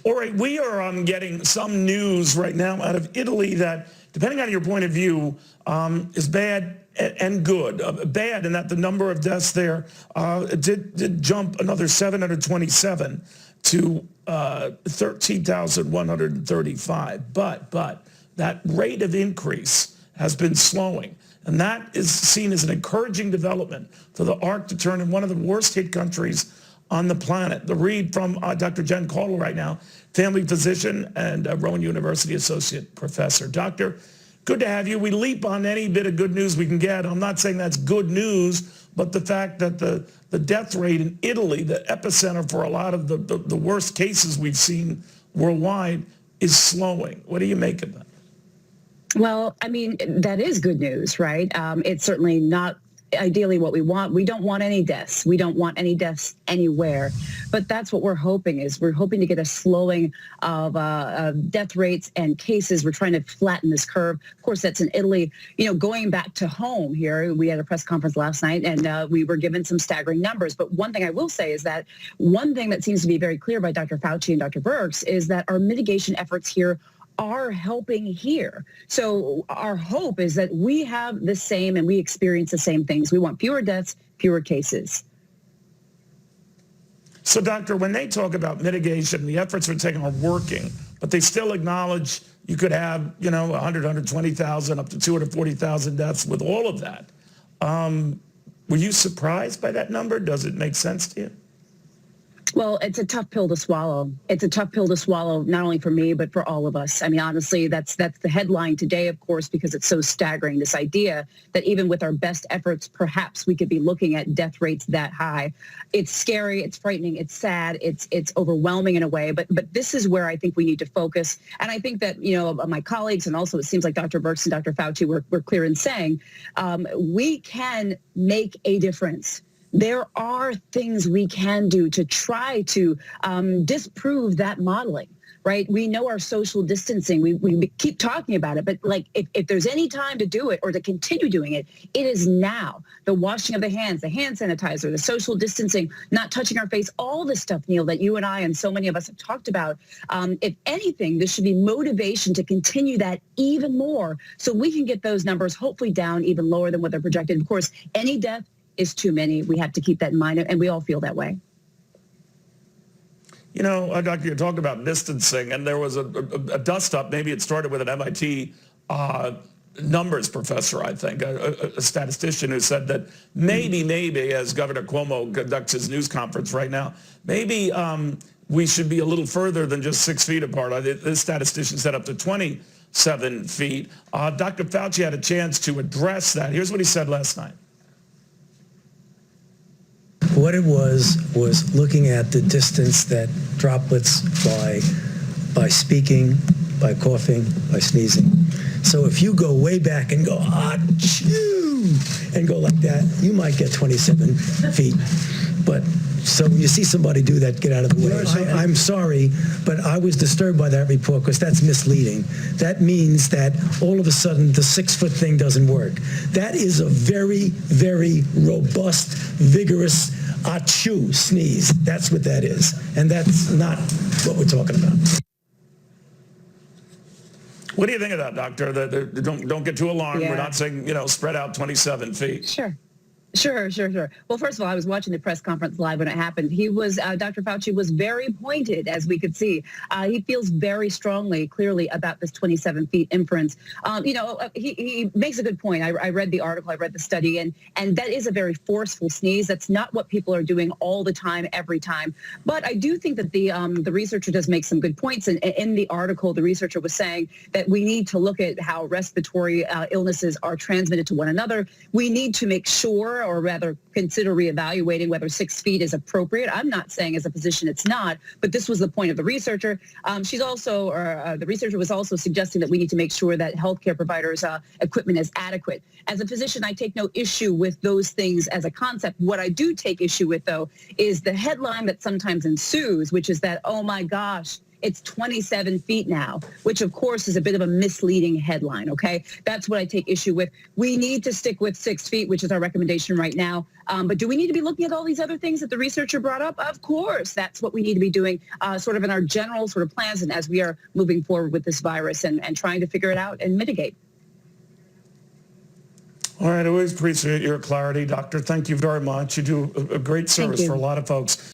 All right, we are getting some news right now out of Italy that, depending on your point of view, is bad and good. Bad in that the number of deaths there did jump another 727 to 13,135. But that rate of increase has been slowing. And that is seen as an encouraging development for the arc to turn in one of the worst hit countries on the planet. The read from Dr. Jen Caudle right now, family physician and Rowan University associate professor. Doctor, good to have you. We leap on any bit of good news we can get. I'm not saying that's good news, but the fact that the death rate in Italy, the epicenter for a lot of the worst cases we've seen worldwide, is slowing. What do you make of that? Well, I mean, that is good news, right? It's certainly not ideally what we want. We don't want any deaths. We don't want any deaths anywhere. But that's what we're hoping is. We're hoping to get a slowing of death rates and cases. We're trying to flatten this curve. Of course, that's in Italy. You know, going back to home here, we had a press conference last night and we were given some staggering numbers. But one thing I will say is that one thing that seems to be very clear by Dr. Fauci and Dr. Birx is that our mitigation efforts here are helping here. So our hope is that we have the same and we experience the same things. We want fewer deaths, fewer cases. So, Doctor, when they talk about mitigation, the efforts we're taking are working, but they still acknowledge you could have, 100, 120,000, up to 240,000 deaths with all of that. Were you surprised by that number? Does it make sense to you? Well, it's a tough pill to swallow. It's a tough pill to swallow, not only for me, but for all of us. I mean, honestly, that's the headline today, of course, because it's so staggering, this idea that even with our best efforts, perhaps we could be looking at death rates that high. It's scary, it's frightening, it's sad, it's overwhelming in a way, but this is where I think we need to focus. And I think that, my colleagues, and also it seems like Dr. Birx and Dr. Fauci were clear in saying, we can make a difference. There are things we can do to try to disprove that modeling, right? We know our social distancing. We keep talking about it, but like if there's any time to do it or to continue doing it, it is now. The washing of the hands, the hand sanitizer, the social distancing, not touching our face, all this stuff, Neil, that you and I and so many of us have talked about. If anything, this should be motivation to continue that even more so we can get those numbers hopefully down even lower than what they're projected. Of course, any death is too many. We have to keep that in mind, and we all feel that way. Doctor, you talked about distancing, and there was a dust-up. Maybe it started with an MIT numbers professor, I think, a statistician who said that maybe, as Governor Cuomo conducts his news conference right now, maybe we should be a little further than just 6 feet apart. This statistician said up to 27 feet. Dr. Fauci had a chance to address that. Here's what he said last night. What it was looking at the distance that droplets fly by speaking, by coughing, by sneezing. So if you go way back and go, achoo, and go like that, you might get 27 feet. But so when you see somebody do that, get out of the way. I'm sorry, but I was disturbed by that report because that's misleading. That means that all of a sudden the 6-foot thing doesn't work. That is a very, very robust, vigorous achoo sneeze. That's what that is. And that's not what we're talking about. What do you think of that, Doctor? Don't get too alarmed. Yeah. We're not saying, spread out 27 feet. Sure. Well, first of all, I was watching the press conference live when it happened. Dr. Fauci was very pointed, as we could see. He feels very strongly, clearly, about this 27 feet inference. He makes a good point. I read the article, I read the study, and that is a very forceful sneeze. That's not what people are doing all the time, every time. But I do think that the researcher does make some good points. And in the article, the researcher was saying that we need to look at how respiratory illnesses are transmitted to one another. We need to make sure, or rather consider reevaluating whether 6 feet is appropriate. I'm not saying as a physician it's not, but this was the point of the researcher. The researcher was also suggesting that we need to make sure that healthcare providers' equipment is adequate. As a physician, I take no issue with those things as a concept. What I do take issue with, though, is the headline that sometimes ensues, which is that, oh my gosh, it's 27 feet now, which of course is a bit of a misleading headline, okay? That's what I take issue with. We need to stick with 6 feet, which is our recommendation right now. But do we need to be looking at all these other things that the researcher brought up? Of course, that's what we need to be doing sort of in our general sort of plans and as we are moving forward with this virus and trying to figure it out and mitigate. All right, I always appreciate your clarity, Doctor. Thank you very much. You do a great service for a lot of folks.